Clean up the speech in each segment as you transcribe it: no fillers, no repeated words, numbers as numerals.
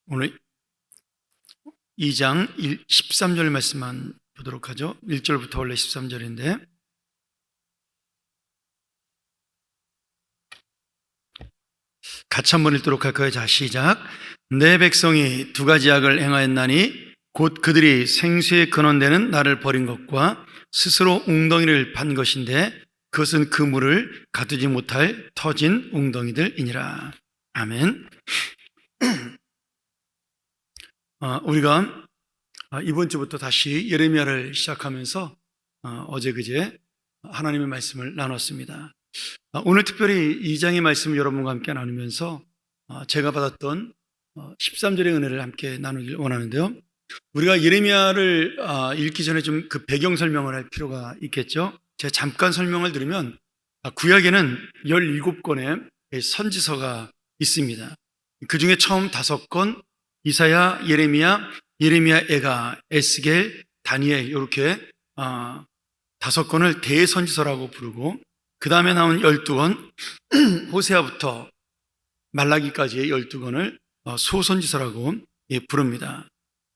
오늘 2장 13절 말씀만 보도록 하죠. 1절부터 원래 13절인데 같이 한번 읽도록 할까요? 자, 시작. 내 백성이 두 가지 악을 행하였나니 곧 그들이 생수의 근원되는 나를 버린 것과 스스로 웅덩이를 판 것인데 그것은 그 물을 가두지 못할 터진 웅덩이들이니라. 아멘. 우리가 이번 주부터 다시 예레미야를 시작하면서 어제 그제 하나님의 말씀을 나눴습니다. 오늘 특별히 2장의 말씀을 여러분과 함께 나누면서 제가 받았던 13절의 은혜를 함께 나누길 원하는데요. 우리가 예레미야를 읽기 전에 좀 그 배경 설명을 할 필요가 있겠죠. 제가 잠깐 설명을 드리면 구약에는 17권의 선지서가 있습니다. 그 중에 처음 5권 이사야, 예레미야, 예레미야, 에스겔, 다니엘 이렇게 5권을 대선지서라고 부르고 그 다음에 나온 12권 호세아부터 말라기까지의 12권을 소선지서라고 부릅니다.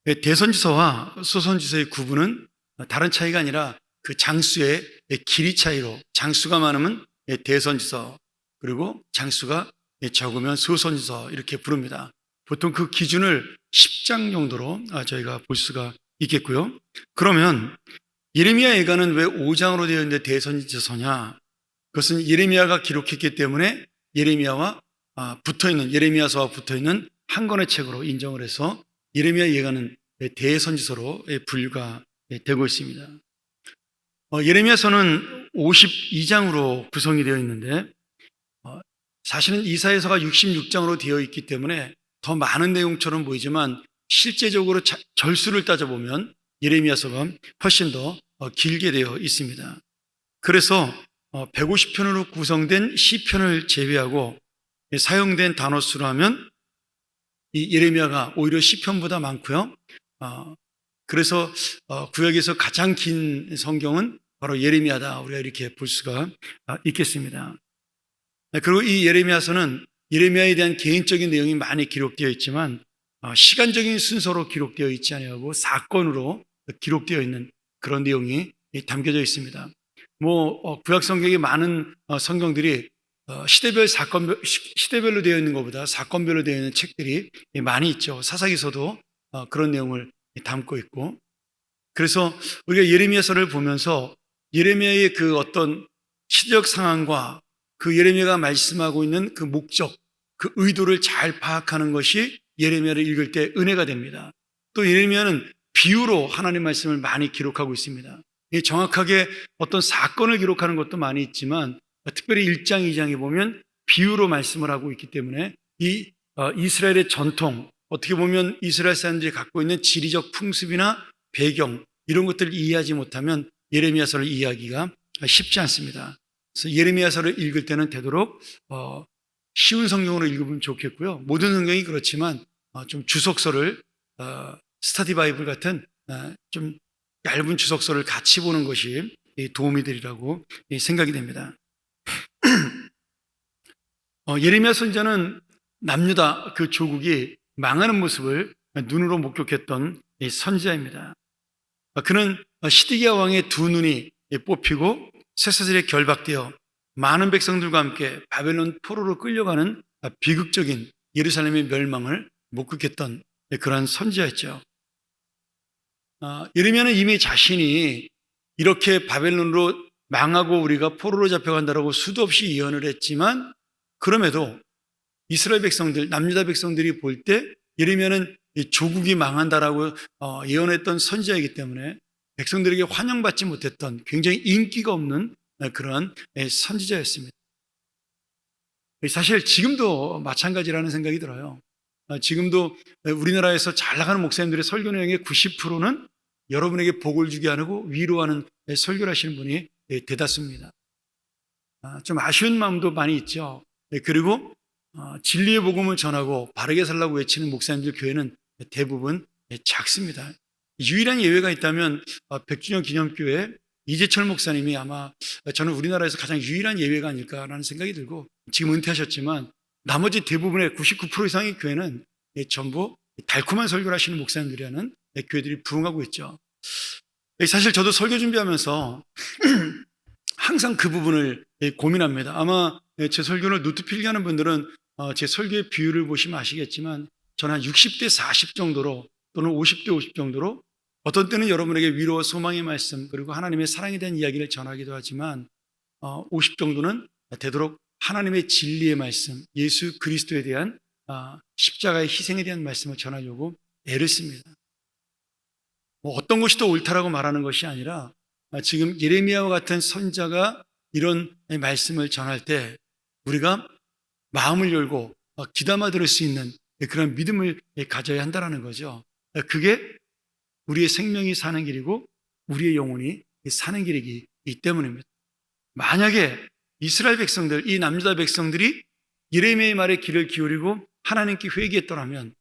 대선지서와 소선지서의 구분은 다른 차이가 아니라 그 장수의 길이 차이로 장수가 많으면 대선지서 그리고 장수가 적으면 소선지서 이렇게 부릅니다. 보통 그 기준을 10장 정도로 저희가 볼 수가 있겠고요. 그러면 예레미야 예가는 왜 5장으로 되어 있는데 대선지서냐? 그것은 예레미야가 기록했기 때문에 예레미야와 예레미야서와 붙어있는 한 권의 책으로 인정을 해서 예레미야 예가는 대선지서로 분류가 되고 있습니다. 예레미야서는 52장으로 구성이 되어 있는데 사실은 이사야서가 66장으로 되어 있기 때문에 더 많은 내용처럼 보이지만 실제적으로 절수를 따져보면 예레미야서가 훨씬 더 길게 되어 있습니다. 그래서 150편으로 구성된 시편을 제외하고 사용된 단어 수로 하면 이 예레미야가 오히려 시편보다 많고요. 그래서 구약에서 가장 긴 성경은 바로 예레미야다. 우리가 이렇게 볼 수가 있겠습니다. 그리고 이 예레미야서는 예레미야에 대한 개인적인 내용이 많이 기록되어 있지만 시간적인 순서로 기록되어 있지 아니하고 사건으로 기록되어 있는 그런 내용이 담겨져 있습니다. 구약 성경의 많은 성경들이 시대별로 되어 있는 것보다 사건별로 되어 있는 책들이 많이 있죠. 사사기서도 그런 내용을 담고 있고, 그래서 우리가 예레미야서를 보면서 예레미야의 그 어떤 시대적 상황과 그 예레미야가 말씀하고 있는 그 목적, 그 의도를 잘 파악하는 것이 예레미야를 읽을 때 은혜가 됩니다. 또 예레미야는 비유로 하나님 말씀을 많이 기록하고 있습니다. 정확하게 어떤 사건을 기록하는 것도 많이 있지만 특별히 1장, 2장에 보면 비유로 말씀을 하고 있기 때문에 이 이스라엘의 전통, 어떻게 보면 이스라엘 사람들이 갖고 있는 지리적 풍습이나 배경 이런 것들을 이해하지 못하면 예레미야서를 이해하기가 쉽지 않습니다. 그래서 예레미야서를 읽을 때는 되도록 쉬운 성경으로 읽으면 좋겠고요. 모든 성경이 그렇지만 좀 주석서를 스터디 바이블 같은 좀 얇은 주석서를 같이 보는 것이 도움이 되리라고 생각이 됩니다. 예레미야 선지자는 남유다 그 조국이 망하는 모습을 눈으로 목격했던 선지자입니다. 그는 시드기야 왕의 두 눈이 뽑히고 쇠사슬에 결박되어 많은 백성들과 함께 바벨론 포로로 끌려가는 비극적인 예루살렘의 멸망을 목격했던 그러한 선지자였죠. 예레미야는 이미 자신이 이렇게 바벨론으로 망하고 우리가 포로로 잡혀간다라고 수도 없이 예언을 했지만 그럼에도 이스라엘 백성들, 남유다 백성들이 볼 때 예레미야는 조국이 망한다라고 예언했던 선지자이기 때문에 백성들에게 환영받지 못했던 굉장히 인기가 없는 그런 선지자였습니다. 사실 지금도 마찬가지라는 생각이 들어요. 지금도 우리나라에서 잘 나가는 목사님들의 설교 내용의 90%는 여러분에게 복을 주게 하고 위로하는 설교를 하시는 분이 대다수입니다. 좀 아쉬운 마음도 많이 있죠. 그리고 진리의 복음을 전하고 바르게 살라고 외치는 목사님들 교회는 대부분 작습니다. 유일한 예외가 있다면 100주년 기념교회 이재철 목사님이 아마 저는 우리나라에서 가장 유일한 예외가 아닐까라는 생각이 들고 지금 은퇴하셨지만 나머지 대부분의 99% 이상의 교회는 전부 달콤한 설교를 하시는 목사님들이 하는 교회들이 부흥하고 있죠. 사실 저도 설교 준비하면서 항상 그 부분을 고민합니다. 아마 제 설교를 노트 필기하는 분들은 제 설교의 비율을 보시면 아시겠지만 저는 한 60대 40 정도로 또는 50대 50 정도로 어떤 때는 여러분에게 위로와 소망의 말씀 그리고 하나님의 사랑에 대한 이야기를 전하기도 하지만 50 정도는 되도록 하나님의 진리의 말씀, 예수 그리스도에 대한 십자가의 희생에 대한 말씀을 전하려고 애를 씁니다. 어떤 것이 더 옳다라고 말하는 것이 아니라 지금 예레미야와 같은 선자가 이런 말씀을 전할 때 우리가 마음을 열고 귀담아 들을 수 있는 그런 믿음을 가져야 한다는 거죠. 그게 우리의 생명이 사는 길이고 우리의 영혼이 사는 길이기 때문입니다. 만약에 이스라엘 백성들, 이 남유다 백성들이 예레미야의 말에 귀를 기울이고 하나님께 회개했더라면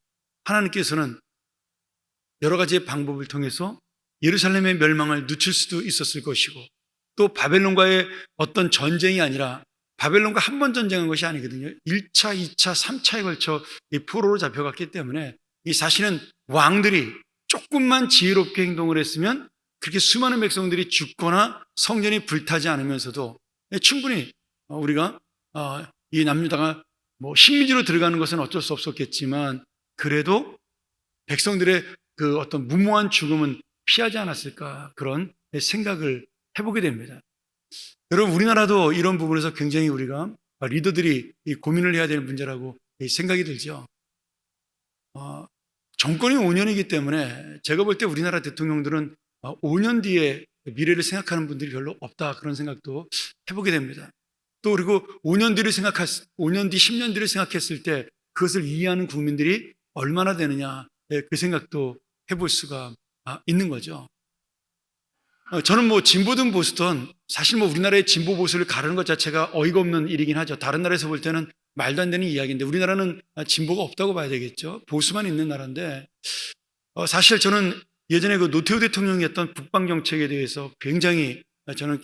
하나님께서는 여러 가지의 방법을 통해서 예루살렘의 멸망을 늦출 수도 있었을 것이고 또 바벨론과의 어떤 전쟁이 아니라 바벨론과 한 번 전쟁한 것이 아니거든요. 1차, 2차, 3차에 걸쳐 이 포로로 잡혀갔기 때문에 이 사실은 왕들이 조금만 지혜롭게 행동을 했으면 그렇게 수많은 백성들이 죽거나 성전이 불타지 않으면서도 충분히 우리가 이 남유다가 식민지로 들어가는 것은 어쩔 수 없었겠지만 그래도 백성들의 그 어떤 무모한 죽음은 피하지 않았을까 그런 생각을 해보게 됩니다. 여러분 우리나라도 이런 부분에서 굉장히 우리가 리더들이 고민을 해야 될 문제라고 생각이 들죠. 정권이 5년이기 때문에 제가 볼 때 우리나라 대통령들은 5년 뒤에 미래를 생각하는 분들이 별로 없다 그런 생각도 해보게 됩니다. 또 그리고 5년 뒤, 10년 뒤를 생각했을 때 그것을 이해하는 국민들이 얼마나 되느냐 그 생각도 해볼 수가 있는 거죠. 저는 진보든 보수든 사실 우리나라의 진보 보수를 가르는 것 자체가 어이가 없는 일이긴 하죠. 다른 나라에서 볼 때는 말도 안 되는 이야기인데 우리나라는 진보가 없다고 봐야 되겠죠. 보수만 있는 나라인데 사실 저는 예전에 그 노태우 대통령이 했던 북방 정책에 대해서 굉장히 저는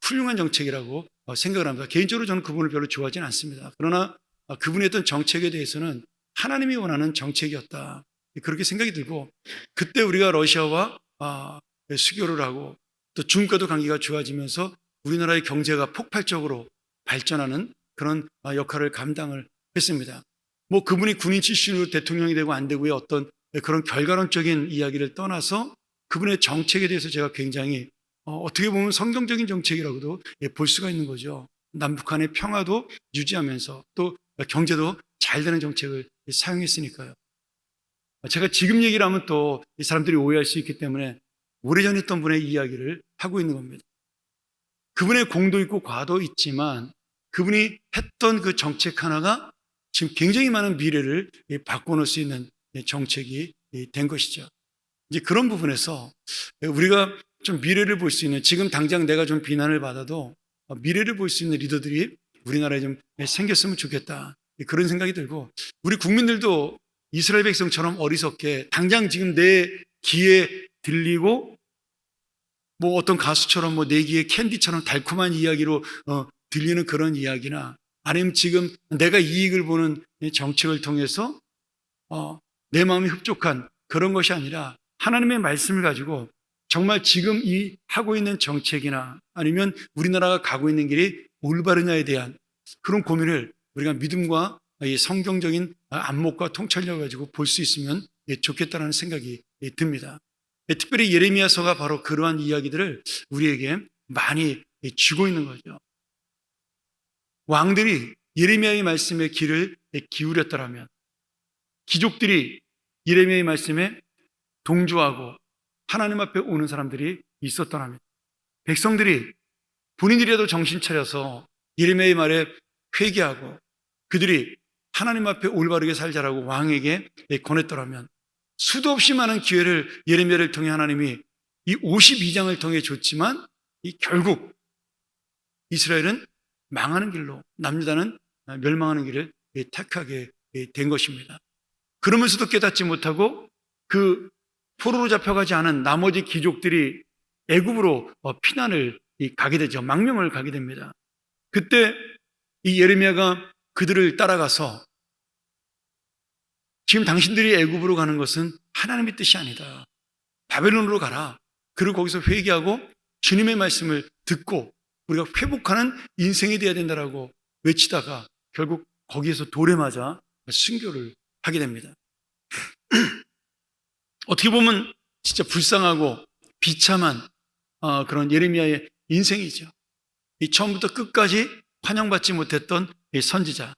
훌륭한 정책이라고 생각을 합니다. 개인적으로 저는 그분을 별로 좋아하지는 않습니다. 그러나 그분이 했던 정책에 대해서는 하나님이 원하는 정책이었다. 그렇게 생각이 들고 그때 우리가 러시아와 수교를 하고 또 중국과도 관계가 좋아지면서 우리나라의 경제가 폭발적으로 발전하는 그런 역할을 감당을 했습니다. 그분이 군인 출신으로 대통령이 되고 안 되고의 어떤 그런 결과론적인 이야기를 떠나서 그분의 정책에 대해서 제가 굉장히 어떻게 보면 성경적인 정책이라고도 볼 수가 있는 거죠. 남북한의 평화도 유지하면서 또 경제도 잘 되는 정책을 사용했으니까요. 제가 지금 얘기를 하면 또 이 사람들이 오해할 수 있기 때문에 오래전에 했던 분의 이야기를 하고 있는 겁니다. 그분의 공도 있고 과도 있지만 그분이 했던 그 정책 하나가 지금 굉장히 많은 미래를 바꿔놓을 수 있는 정책이 된 것이죠. 이제 그런 부분에서 우리가 좀 미래를 볼 수 있는 지금 당장 내가 좀 비난을 받아도 미래를 볼 수 있는 리더들이 우리나라에 좀 생겼으면 좋겠다. 그런 생각이 들고 우리 국민들도 이스라엘 백성처럼 어리석게 당장 지금 내 귀에 들리고 어떤 가수처럼 내 귀에 캔디처럼 달콤한 이야기로 들리는 그런 이야기나 아니면 지금 내가 이익을 보는 정책을 통해서 내 마음이 흡족한 그런 것이 아니라 하나님의 말씀을 가지고 정말 지금 이 하고 있는 정책이나 아니면 우리나라가 가고 있는 길이 올바르냐에 대한 그런 고민을 우리가 믿음과 이 성경적인 안목과 통찰력을 가지고 볼 수 있으면 좋겠다는 생각이 듭니다. 특별히 예레미야서가 바로 그러한 이야기들을 우리에게 많이 주고 있는 거죠. 왕들이 예레미야의 말씀에 귀를 기울였더라면 귀족들이 예레미야의 말씀에 동조하고 하나님 앞에 오는 사람들이 있었더라면 백성들이 본인들이라도 정신 차려서 예레미야의 말에 회개하고 그들이 하나님 앞에 올바르게 살자라고 왕에게 권했더라면 수도 없이 많은 기회를 예레미야를 통해 하나님이 이 52장을 통해 줬지만 결국 이스라엘은 망하는 길로 남유다는 멸망하는 길을 택하게 된 것입니다. 그러면서도 깨닫지 못하고 그 포로로 잡혀가지 않은 나머지 귀족들이 애굽으로 피난을 가게 되죠. 망명을 가게 됩니다. 그때 이 예레미야가 그들을 따라가서 지금 당신들이 애굽으로 가는 것은 하나님의 뜻이 아니다. 바벨론으로 가라. 그리고 거기서 회개하고 주님의 말씀을 듣고 우리가 회복하는 인생이 되어야 된다라고 외치다가 결국 거기에서 돌에 맞아 순교를 하게 됩니다. 어떻게 보면 진짜 불쌍하고 비참한 그런 예레미야의 인생이죠. 이 처음부터 끝까지 환영받지 못했던 이 선지자,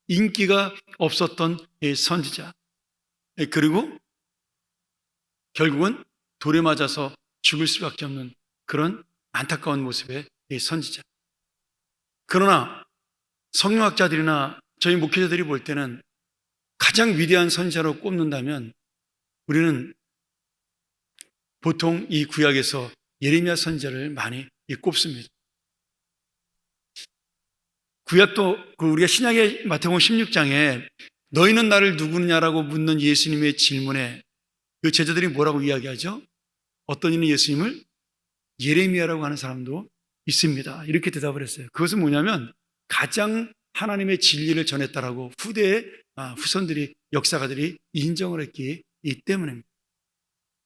인기가 없었던 이 선지자, 그리고 결국은 돌에 맞아서 죽을 수밖에 없는 그런 안타까운 모습의 이 선지자. 그러나 성경학자들이나 저희 목회자들이 볼 때는 가장 위대한 선지자로 꼽는다면 우리는 보통 이 구약에서 예레미야 선지자를 많이 꼽습니다. 구약도 우리가 신약의 마태복음 16장에 너희는 나를 누구냐라고 묻는 예수님의 질문에 그 제자들이 뭐라고 이야기하죠? 어떤 이는 예수님을 예레미야라고 하는 사람도 있습니다. 이렇게 대답을 했어요. 그것은 뭐냐면 가장 하나님의 진리를 전했다라고 후대의 후손들이, 역사가들이 인정을 했기 때문입니다.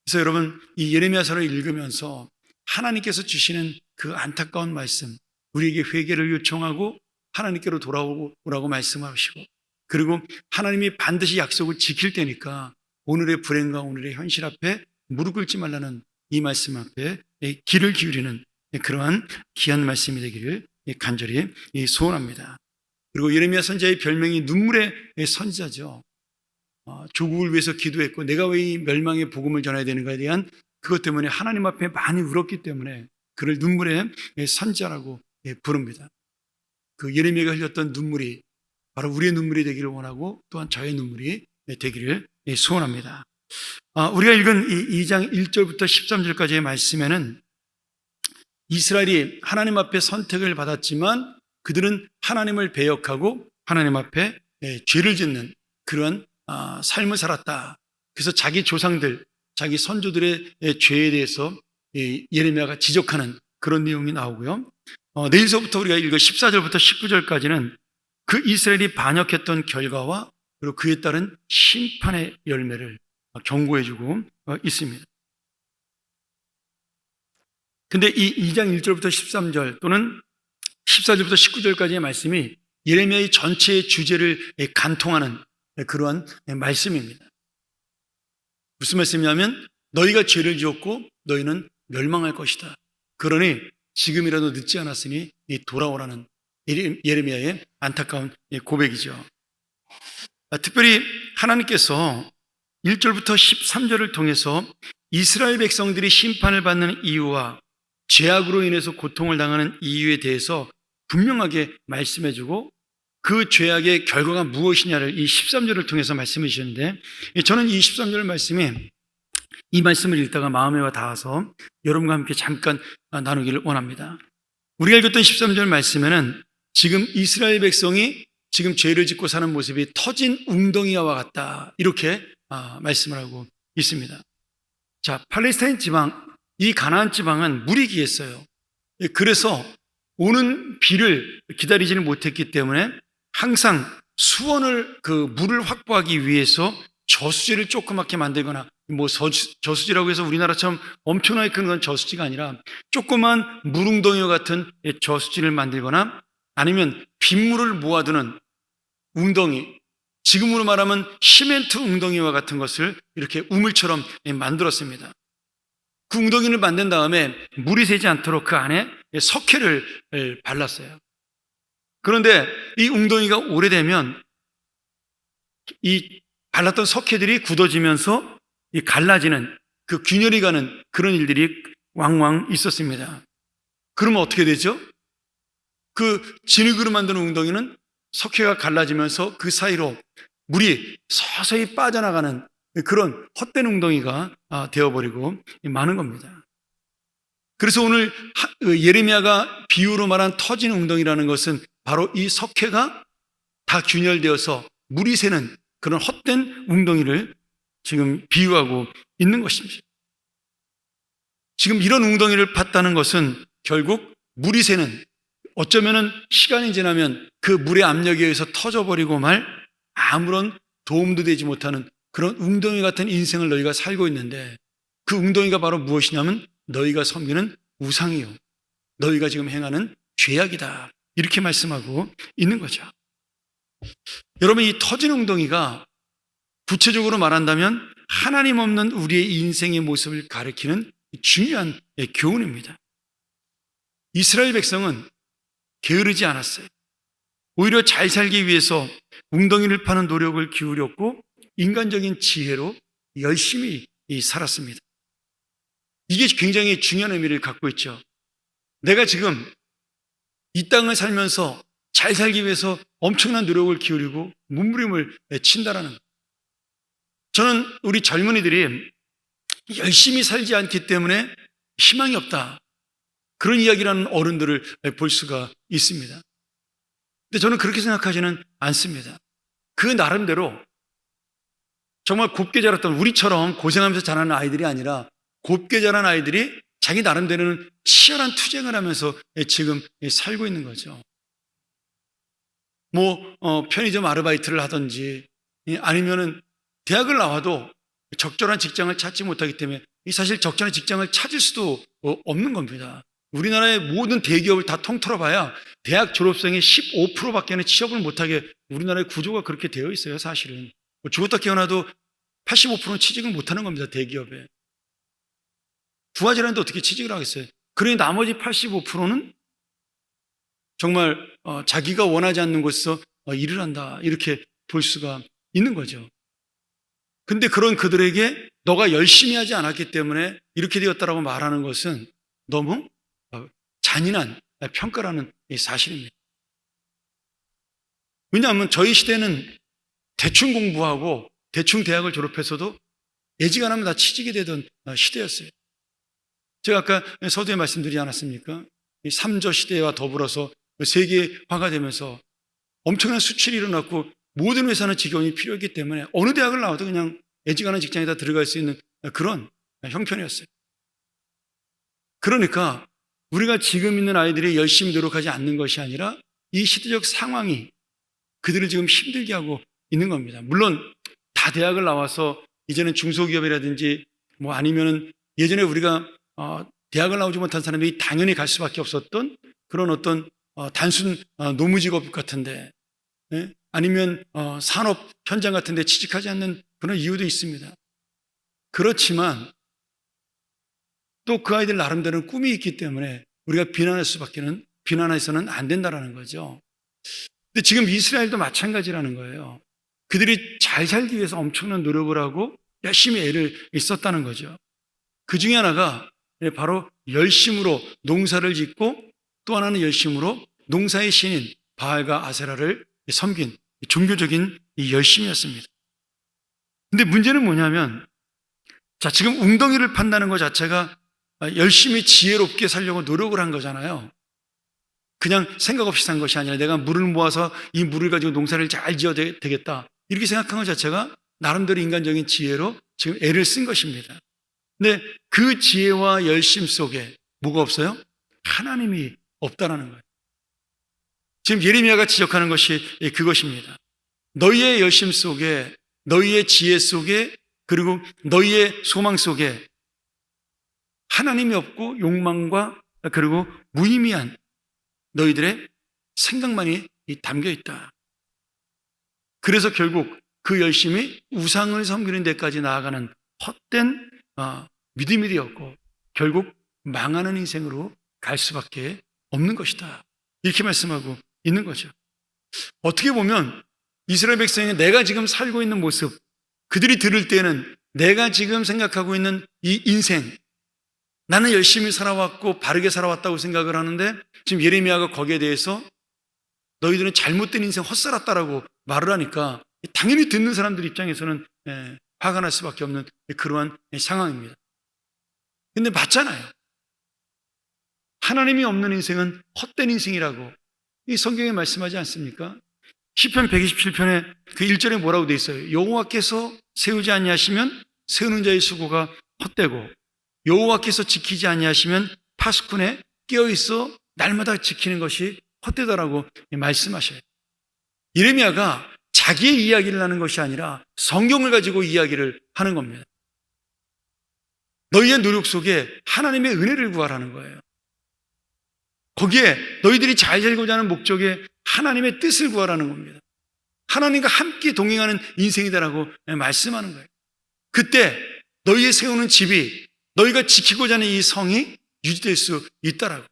그래서 여러분, 이 예레미야서를 읽으면서 하나님께서 주시는 그 안타까운 말씀, 우리에게 회개를 요청하고 하나님께로 돌아오라고 말씀하시고, 그리고 하나님이 반드시 약속을 지킬 때니까 오늘의 불행과 오늘의 현실 앞에 무릎 꿇지 말라는 이 말씀 앞에 귀를 기울이는 그러한 귀한 말씀이 되기를 간절히 소원합니다. 그리고 예레미야 선지자의 별명이 눈물의 선지자죠. 조국을 위해서 기도했고 내가 왜 이 멸망의 복음을 전해야 되는가에 대한 그것 때문에 하나님 앞에 많이 울었기 때문에 그를 눈물의 선지자라고 부릅니다. 그 예레미야가 흘렸던 눈물이 바로 우리의 눈물이 되기를 원하고 또한 저의 눈물이 되기를 소원합니다. 우리가 읽은 이 2장 1절부터 13절까지의 말씀에는 이스라엘이 하나님 앞에 선택을 받았지만 그들은 하나님을 배역하고 하나님 앞에 죄를 짓는 그런 삶을 살았다. 그래서 자기 조상들, 자기 선조들의 죄에 대해서 예레미야가 지적하는 그런 내용이 나오고요. 내일서부터 우리가 읽은 14절부터 19절까지는 그 이스라엘이 반역했던 결과와 그리고 그에 따른 심판의 열매를 경고해주고 있습니다. 근데 이 2장 1절부터 13절 또는 14절부터 19절까지의 말씀이 예레미야의 전체의 주제를 간통하는 그러한 말씀입니다. 무슨 말씀이냐면 너희가 죄를 지었고 너희는 멸망할 것이다. 그러니 지금이라도 늦지 않았으니 돌아오라는 예레미야의 안타까운 고백이죠. 특별히 하나님께서 1절부터 13절을 통해서 이스라엘 백성들이 심판을 받는 이유와 죄악으로 인해서 고통을 당하는 이유에 대해서 분명하게 말씀해주고 그 죄악의 결과가 무엇이냐를 이 13절을 통해서 말씀해 주셨는데 저는 이 13절 말씀이 이 말씀을 읽다가 마음에 와 닿아서 여러분과 함께 잠깐 나누기를 원합니다. 우리가 읽었던 13절 말씀에는 지금 이스라엘 백성이 지금 죄를 짓고 사는 모습이 터진 웅덩이와 같다 이렇게 말씀을 하고 있습니다. 자, 팔레스타인 지방, 이 가나안 지방은 물이 귀했어요. 그래서 오는 비를 기다리지는 못했기 때문에 항상 수원을 그 물을 확보하기 위해서 저수지를 조그맣게 만들거나 저수지라고 해서 우리나라처럼 엄청나게 큰 건 저수지가 아니라 조그만 물웅덩이와 같은 저수지를 만들거나 아니면 빗물을 모아두는 웅덩이, 지금으로 말하면 시멘트 웅덩이와 같은 것을 이렇게 우물처럼 만들었습니다. 그 웅덩이를 만든 다음에 물이 새지 않도록 그 안에 석회를 발랐어요. 그런데 이 웅덩이가 오래되면 이 발랐던 석회들이 굳어지면서 이 갈라지는 그 균열이 가는 그런 일들이 왕왕 있었습니다. 그러면 어떻게 되죠? 그 진흙으로 만든 웅덩이는 석회가 갈라지면서 그 사이로 물이 서서히 빠져나가는 그런 헛된 웅덩이가 되어버리고 마는 겁니다. 그래서 오늘 예레미야가 비유로 말한 터진 웅덩이라는 것은 바로 이 석회가 다 균열되어서 물이 새는 그런 헛된 웅덩이를 지금 비유하고 있는 것입니다. 지금 이런 웅덩이를 팠다는 것은 결국 물이 새는, 어쩌면은 시간이 지나면 그 물의 압력에 의해서 터져버리고 말 아무런 도움도 되지 못하는 그런 웅덩이 같은 인생을 너희가 살고 있는데 그 웅덩이가 바로 무엇이냐면 너희가 섬기는 우상이요, 너희가 지금 행하는 죄악이다, 이렇게 말씀하고 있는 거죠. 여러분, 이 터진 웅덩이가 구체적으로 말한다면 하나님 없는 우리의 인생의 모습을 가리키는 중요한 교훈입니다. 이스라엘 백성은 게으르지 않았어요. 오히려 잘 살기 위해서 웅덩이를 파는 노력을 기울였고 인간적인 지혜로 열심히 살았습니다. 이게 굉장히 중요한 의미를 갖고 있죠. 내가 지금 이 땅을 살면서 잘 살기 위해서 엄청난 노력을 기울이고 몸부림을 친다라는 것. 저는 우리 젊은이들이 열심히 살지 않기 때문에 희망이 없다, 그런 이야기라는 어른들을 볼 수가 있습니다. 근데 저는 그렇게 생각하지는 않습니다. 그 나름대로 정말 곱게 자랐던, 우리처럼 고생하면서 자라는 아이들이 아니라 곱게 자란 아이들이 자기 나름대로는 치열한 투쟁을 하면서 지금 살고 있는 거죠. 편의점 아르바이트를 하든지 아니면은 대학을 나와도 적절한 직장을 찾지 못하기 때문에 사실 적절한 직장을 찾을 수도 없는 겁니다. 우리나라의 모든 대기업을 다 통틀어봐야 대학 졸업생의 15%밖에는 취업을 못하게 우리나라의 구조가 그렇게 되어 있어요. 사실은 죽었다 깨어나도 85%는 취직을 못하는 겁니다. 대기업에 부하지라는데 어떻게 취직을 하겠어요? 그러니 나머지 85%는 정말 자기가 원하지 않는 곳에서 일을 한다, 이렇게 볼 수가 있는 거죠. 근데 그런 그들에게 너가 열심히 하지 않았기 때문에 이렇게 되었다라고 말하는 것은 너무 잔인한 평가라는 사실입니다. 왜냐하면 저희 시대는 대충 공부하고 대충 대학을 졸업해서도 예지간하면 다 취직이 되던 시대였어요. 제가 아까 서두에 말씀드리지 않았습니까? 이 3조 시대와 더불어서 세계화가 되면서 엄청난 수출이 일어났고 모든 회사는 직원이 필요했기 때문에 어느 대학을 나와도 그냥 예지간한 직장에다 들어갈 수 있는 그런 형편이었어요. 그러니까 우리가 지금 있는 아이들이 열심히 노력하지 않는 것이 아니라 이 시대적 상황이 그들을 지금 힘들게 하고 있는 겁니다. 물론 다 대학을 나와서 이제는 중소기업이라든지 아니면은 예전에 우리가 대학을 나오지 못한 사람이 당연히 갈 수밖에 없었던 그런 어떤 단순 노무직업 같은데, 아니면 산업 현장 같은데 취직하지 않는 그런 이유도 있습니다. 그렇지만 또 그 아이들 나름대로는 꿈이 있기 때문에 우리가 비난해서는 안 된다라는 거죠. 근데 지금 이스라엘도 마찬가지라는 거예요. 그들이 잘 살기 위해서 엄청난 노력을 하고 열심히 애를 썼다는 거죠. 그 중에 하나가 바로 열심으로 농사를 짓고 또 하나는 열심으로 농사의 신인 바알과 아세라를 섬긴 종교적인 이 열심이었습니다. 근데 문제는 뭐냐면, 지금 웅덩이를 판다는 것 자체가 열심히 지혜롭게 살려고 노력을 한 거잖아요. 그냥 생각 없이 산 것이 아니라 내가 물을 모아서 이 물을 가지고 농사를 잘 지어야 되겠다, 이렇게 생각한 것 자체가 나름대로 인간적인 지혜로 지금 애를 쓴 것입니다. 근데 그 지혜와 열심 속에 뭐가 없어요? 하나님이 없다라는 거예요. 지금 예레미야가 지적하는 것이 그것입니다. 너희의 열심 속에, 너희의 지혜 속에, 그리고 너희의 소망 속에 하나님이 없고 욕망과 그리고 무의미한 너희들의 생각만이 담겨 있다. 그래서 결국 그 열심이 우상을 섬기는 데까지 나아가는 헛된 믿음이 되었고 결국 망하는 인생으로 갈 수밖에 없는 것이다, 이렇게 말씀하고 있는 거죠. 어떻게 보면 이스라엘 백성이 내가 지금 살고 있는 모습, 그들이 들을 때는 내가 지금 생각하고 있는 이 인생, 나는 열심히 살아왔고 바르게 살아왔다고 생각을 하는데 지금 예레미야가 거기에 대해서 너희들은 잘못된 인생 헛살았다라고 말을 하니까 당연히 듣는 사람들 입장에서는 화가 날 수밖에 없는 그러한 상황입니다. 근데 맞잖아요. 하나님이 없는 인생은 헛된 인생이라고 이 성경에 말씀하지 않습니까? 시편 127편에 그 1절에 뭐라고 돼 있어요? 여호와께서 세우지 아니하시면 세우는 자의 수고가 헛되고 여호와께서 지키지 아니하시면 파수꾼에 깨어있어 날마다 지키는 것이 헛되다라고 말씀하셔요. 예레미야가 자기의 이야기를 하는 것이 아니라 성경을 가지고 이야기를 하는 겁니다. 너희의 노력 속에 하나님의 은혜를 구하라는 거예요. 거기에 너희들이 잘 살고자 하는 목적에 하나님의 뜻을 구하라는 겁니다. 하나님과 함께 동행하는 인생이다라고 말씀하는 거예요. 그때 너희의 세우는 집이, 너희가 지키고자 하는 이 성이 유지될 수 있다라고.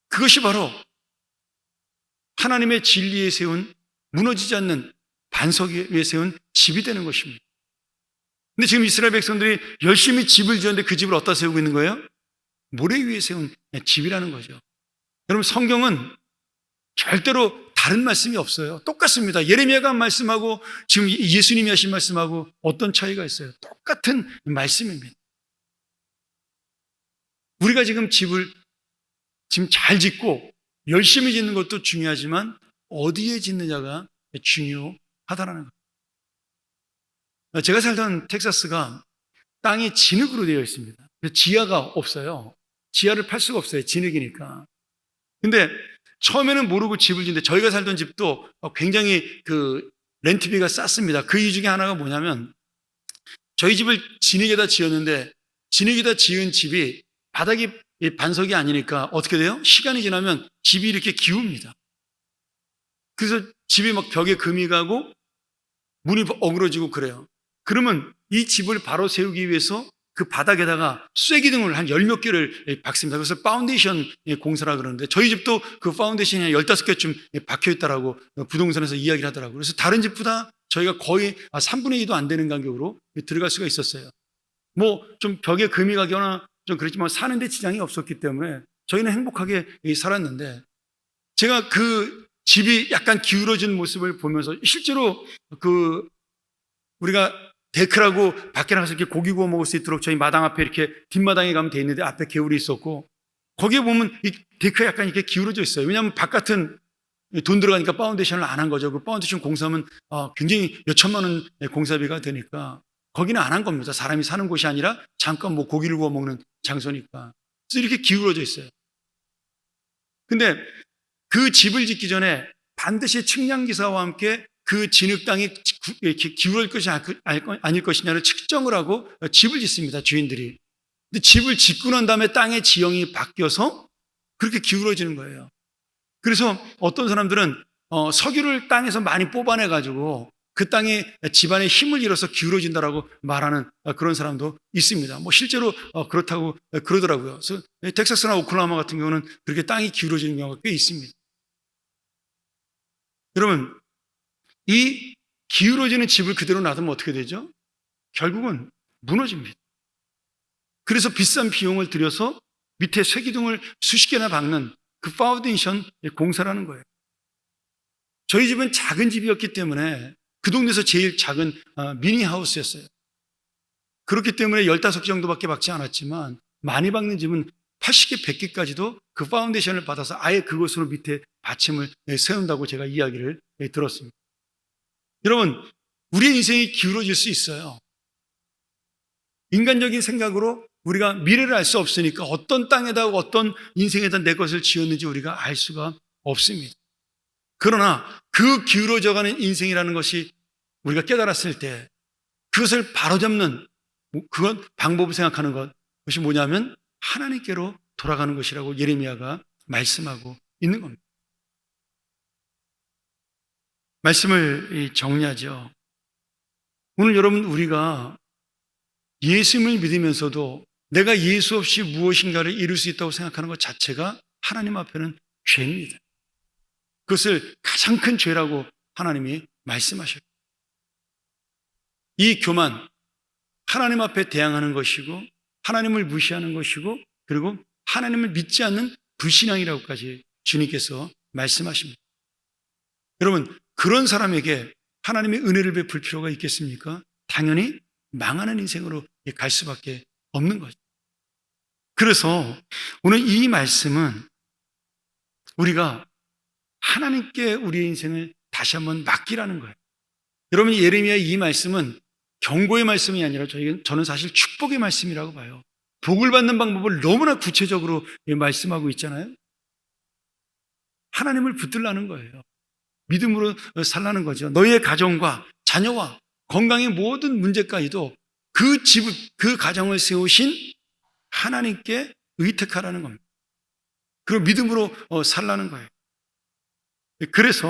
그것이 바로 하나님의 진리에 세운, 무너지지 않는 반석 위에 세운 집이 되는 것입니다. 근데 지금 이스라엘 백성들이 열심히 집을 지었는데 그 집을 어디다 세우고 있는 거예요? 모래 위에 세운 집이라는 거죠. 여러분, 성경은 절대로 다른 말씀이 없어요. 똑같습니다. 예레미야가 한 말씀하고 지금 예수님이 하신 말씀하고 어떤 차이가 있어요? 똑같은 말씀입니다. 우리가 지금 집을 지금 잘 짓고 열심히 짓는 것도 중요하지만 어디에 짓느냐가 중요하다라는 거예요. 제가 살던 텍사스가 땅이 진흙으로 되어 있습니다. 지하가 없어요. 지하를 팔 수가 없어요. 진흙이니까. 근데 처음에는 모르고 집을 짓는데 저희가 살던 집도 굉장히 렌트비가 쌌습니다. 그 이유 중에 하나가 뭐냐면 저희 집을 진흙에다 지었는데 진흙에다 지은 집이 바닥이 반석이 아니니까 어떻게 돼요? 시간이 지나면 집이 이렇게 기웁니다. 그래서 집이 막 벽에 금이 가고 문이 어그러지고 그래요. 그러면 이 집을 바로 세우기 위해서 그 바닥에다가 쐐기등을 한 10몇 개를 박습니다. 그래서 파운데이션 공사라 그러는데 저희 집도 그 파운데이션이 한 15개쯤 박혀있다라고 부동산에서 이야기를 하더라고요. 그래서 다른 집보다 저희가 거의 3분의 2도 안 되는 간격으로 들어갈 수가 있었어요. 뭐 좀 벽에 금이 가거나 좀 그렇지만 사는데 지장이 없었기 때문에 저희는 행복하게 살았는데 제가 그 집이 약간 기울어진 모습을 보면서 실제로 우리가 데크라고 밖에 나가서 이렇게 고기 구워 먹을 수 있도록 저희 마당 앞에 이렇게 뒷마당에 가면 돼 있는데 앞에 개울이 있었고 거기에 보면 이 데크가 약간 이렇게 기울어져 있어요. 왜냐하면 바깥은 돈 들어가니까 파운데이션을 안 한 거죠. 그 파운데이션 공사하면 굉장히 몇 천만 원 공사비가 되니까 거기는 안 한 겁니다. 사람이 사는 곳이 아니라 잠깐 뭐 고기를 구워 먹는 장소니까. 그래서 이렇게 기울어져 있어요. 근데 그 집을 짓기 전에 반드시 측량기사와 함께 그 진흙 땅이 이렇게 기울을 것이 아닐 것이냐를 측정을 하고 집을 짓습니다. 주인들이. 근데 집을 짓고 난 다음에 땅의 지형이 바뀌어서 그렇게 기울어지는 거예요. 그래서 어떤 사람들은 석유를 땅에서 많이 뽑아내 가지고 그 땅에 집안에 힘을 잃어서 기울어진다라고 말하는 그런 사람도 있습니다. 뭐 실제로 그렇다고 그러더라고요. 그래서 텍사스나 오클라호마 같은 경우는 그렇게 땅이 기울어지는 경우가 꽤 있습니다. 여러분, 이 기울어지는 집을 그대로 놔두면 어떻게 되죠? 결국은 무너집니다. 그래서 비싼 비용을 들여서 밑에 쇠기둥을 수십 개나 박는 그 파운데이션 공사라는 거예요. 저희 집은 작은 집이었기 때문에 그 동네에서 제일 작은 미니 하우스였어요. 그렇기 때문에 15개 정도밖에 박지 않았지만 많이 박는 집은 80개, 100개까지도 그 파운데이션을 받아서 아예 그것으로 밑에 받침을 세운다고 제가 이야기를 들었습니다. 여러분, 우리의 인생이 기울어질 수 있어요. 인간적인 생각으로 우리가 미래를 알 수 없으니까 어떤 땅에다 어떤 인생에다 내 것을 지었는지 우리가 알 수가 없습니다. 그러나 그 기울어져가는 인생이라는 것이 우리가 깨달았을 때 그것을 바로잡는 그건 방법을 생각하는 것이 뭐냐면 하나님께로 돌아가는 것이라고 예레미야가 말씀하고 있는 겁니다. 말씀을 정리하죠. 오늘 여러분, 우리가 예수님을 믿으면서도 내가 예수 없이 무엇인가를 이룰 수 있다고 생각하는 것 자체가 하나님 앞에는 죄입니다. 그것을 가장 큰 죄라고 하나님이 말씀하셔요. 이 교만, 하나님 앞에 대항하는 것이고 하나님을 무시하는 것이고 그리고 하나님을 믿지 않는 불신앙이라고까지 주님께서 말씀하십니다. 여러분, 그런 사람에게 하나님의 은혜를 베풀 필요가 있겠습니까? 당연히 망하는 인생으로 갈 수밖에 없는 거죠. 그래서 오늘 이 말씀은 우리가 하나님께 우리의 인생을 다시 한번 맡기라는 거예요. 여러분, 예레미야의 이 말씀은 경고의 말씀이 아니라 저는 사실 축복의 말씀이라고 봐요. 복을 받는 방법을 너무나 구체적으로 말씀하고 있잖아요. 하나님을 붙들라는 거예요. 믿음으로 살라는 거죠. 너희의 가정과 자녀와 건강의 모든 문제까지도 그 집을, 그 가정을 세우신 하나님께 의탁하라는 겁니다. 그리고 믿음으로 살라는 거예요. 그래서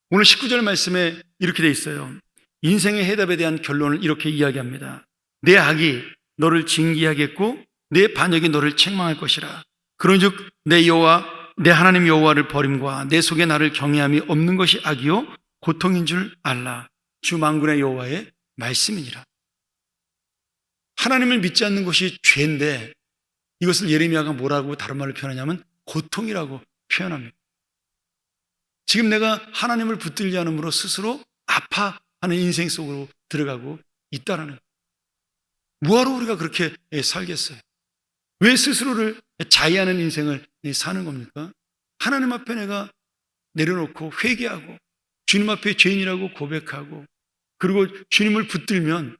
오늘 19절 말씀에 이렇게 돼 있어요. 인생의 해답에 대한 결론을 이렇게 이야기합니다. 내 악이 너를 징계하겠고 내 반역이 너를 책망할 것이라. 그런즉 내 여호와 내 하나님 여호와를 버림과 내 속에 나를 경외함이 없는 것이 악이요 고통인 줄 알라. 주 만군의 여호와의 말씀이니라. 하나님을 믿지 않는 것이 죄인데 이것을 예레미야가 뭐라고 다른 말로 표현하냐면 고통이라고 표현합니다. 지금 내가 하나님을 붙들지 않음으로 스스로 아파하는 인생 속으로 들어가고 있다라는 거예요. 뭐하러 우리가 그렇게 살겠어요? 왜 스스로를 자의하는 인생을 사는 겁니까? 하나님 앞에 내가 내려놓고 회개하고 주님 앞에 죄인이라고 고백하고 그리고 주님을 붙들면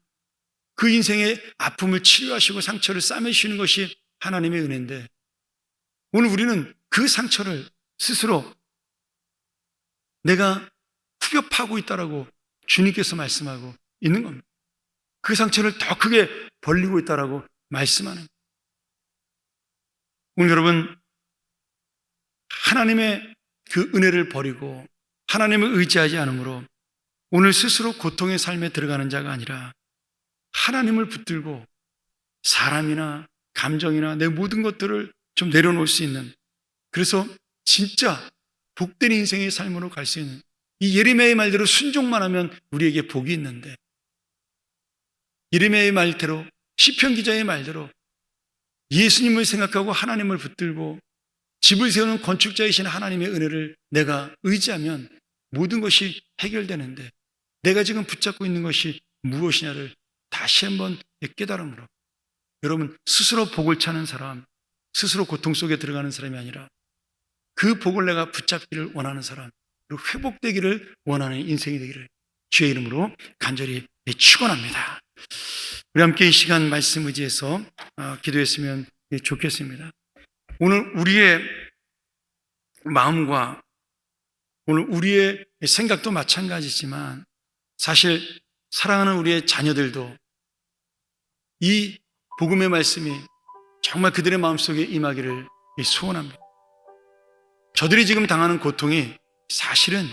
그 인생의 아픔을 치료하시고 상처를 싸매시는 것이 하나님의 은혜인데 오늘 우리는 그 상처를 스스로 내가 후벼파고 있다라고 주님께서 말씀하고 있는 겁니다. 그 상처를 더 크게 벌리고 있다라고 말씀하는 겁니다. 오늘 여러분 하나님의 그 은혜를 버리고 하나님을 의지하지 않으므로 오늘 스스로 고통의 삶에 들어가는 자가 아니라 하나님을 붙들고 사람이나 감정이나 내 모든 것들을 좀 내려놓을 수 있는 그래서 진짜 복된 인생의 삶으로 갈 수 있는 이 예레미야의 말대로 순종만 하면 우리에게 복이 있는데 예레미야의 말대로 시편 기자의 말대로 예수님을 생각하고 하나님을 붙들고 집을 세우는 건축자이신 하나님의 은혜를 내가 의지하면 모든 것이 해결되는데 내가 지금 붙잡고 있는 것이 무엇이냐를 다시 한번 깨달음으로 여러분 스스로 복을 찾는 사람 스스로 고통 속에 들어가는 사람이 아니라 그 복을 내가 붙잡기를 원하는 사람 그리고 회복되기를 원하는 인생이 되기를 주의 이름으로 간절히 축원합니다. 우리 함께 이 시간 말씀 의지해서 기도했으면 좋겠습니다. 오늘 우리의 마음과 오늘 우리의 생각도 마찬가지지만 사실 사랑하는 우리의 자녀들도 이 복음의 말씀이 정말 그들의 마음속에 임하기를 소원합니다. 저들이 지금 당하는 고통이 사실은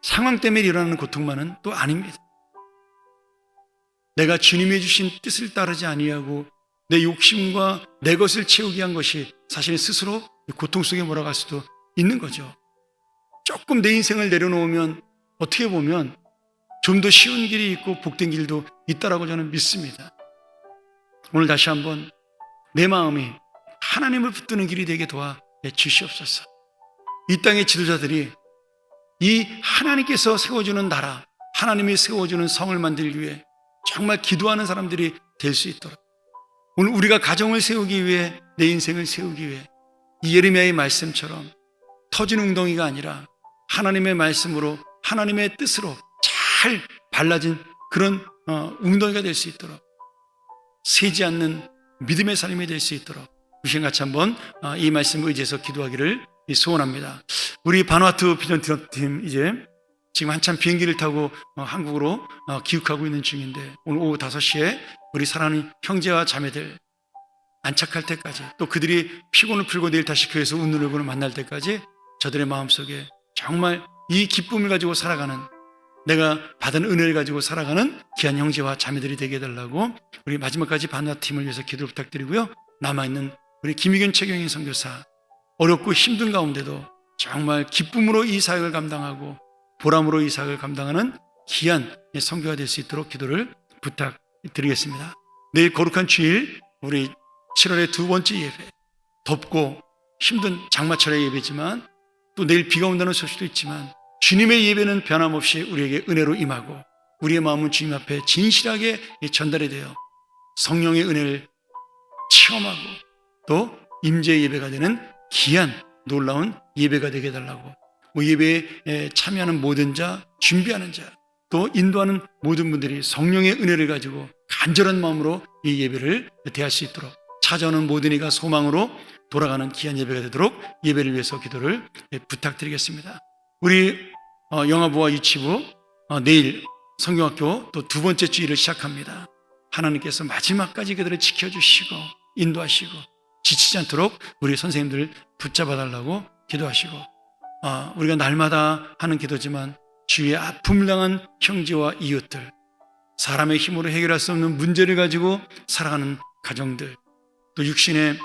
상황 때문에 일어나는 고통만은 또 아닙니다. 내가 주님이 주신 뜻을 따르지 아니하고 내 욕심과 내 것을 채우기 위한 것이 사실 스스로 고통 속에 몰아갈 수도 있는 거죠. 조금 내 인생을 내려놓으면 어떻게 보면 좀 더 쉬운 길이 있고 복된 길도 있다라고 저는 믿습니다. 오늘 다시 한번 내 마음이 하나님을 붙드는 길이 되게 도와 주시옵소서. 이 땅의 지도자들이 이 하나님께서 세워주는 나라, 하나님이 세워주는 성을 만들기 위해 정말 기도하는 사람들이 될 수 있도록 오늘 우리가 가정을 세우기 위해 내 인생을 세우기 위해 이 예레미야의 말씀처럼 터진 웅덩이가 아니라 하나님의 말씀으로 하나님의 뜻으로 잘 발라진 그런 웅덩이가 될 수 있도록 새지 않는 믿음의 삶이 될 수 있도록 우리 시간 같이 한번 이 말씀을 의지해서 기도하기를 소원합니다. 우리 바누아투 비전팀 이제 지금 한참 비행기를 타고 한국으로 귀국하고 있는 중인데 오늘 오후 5시에 우리 사랑하는 형제와 자매들 안착할 때까지 또 그들이 피곤을 풀고 내일 다시 교회에서 웃는 얼굴을 만날 때까지 저들의 마음속에 정말 이 기쁨을 가지고 살아가는 내가 받은 은혜를 가지고 살아가는 귀한 형제와 자매들이 되게 해달라고 우리 마지막까지 바누아팀을 위해서 기도를 부탁드리고요. 남아있는 우리 김희균 최경희 선교사 어렵고 힘든 가운데도 정말 기쁨으로 이 사역을 감당하고 보람으로 이 사역을 감당하는 귀한 선교가 될 수 있도록 기도를 부탁드리겠습니다. 내일 거룩한 주일 우리 7월의 두 번째 예배 덥고 힘든 장마철의 예배지만 또 내일 비가 온다는 소식도 있지만 주님의 예배는 변함없이 우리에게 은혜로 임하고 우리의 마음은 주님 앞에 진실하게 전달이 되어 성령의 은혜를 체험하고 또 임재의 예배가 되는 귀한 놀라운 예배가 되게 해달라고 예배에 참여하는 모든 자, 준비하는 자, 또 인도하는 모든 분들이 성령의 은혜를 가지고 간절한 마음으로 이 예배를 대할 수 있도록 찾아오는 모든 이가 소망으로 돌아가는 귀한 예배가 되도록 예배를 위해서 기도를 부탁드리겠습니다. 우리 영아부와 유치부 내일 성경학교 또 두 번째 주일을 시작합니다. 하나님께서 마지막까지 그들을 지켜주시고 인도하시고 지치지 않도록 우리 선생님들 붙잡아 달라고 기도하시고, 우리가 날마다 하는 기도지만 주위에 아픔을 당한 형제와 이웃들, 사람의 힘으로 해결할 수 없는 문제를 가지고 살아가는 가정들, 또 육신의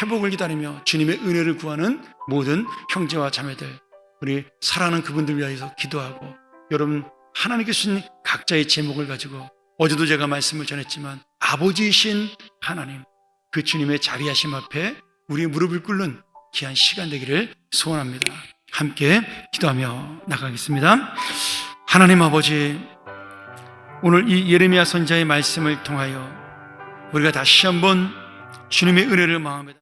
회복을 기다리며 주님의 은혜를 구하는 모든 형제와 자매들, 우리 사랑하는 그분들 위하여서 기도하고, 여러분 하나님께서 주신 각자의 제목을 가지고, 어제도 제가 말씀을 전했지만 아버지이신 하나님, 그 주님의 자비하심 앞에 우리의 무릎을 꿇는 귀한 시간 되기를 소원합니다. 함께 기도하며 나가겠습니다. 하나님 아버지, 오늘 이 예레미야 선지자의 말씀을 통하여 우리가 다시 한번 주님의 은혜를 마음에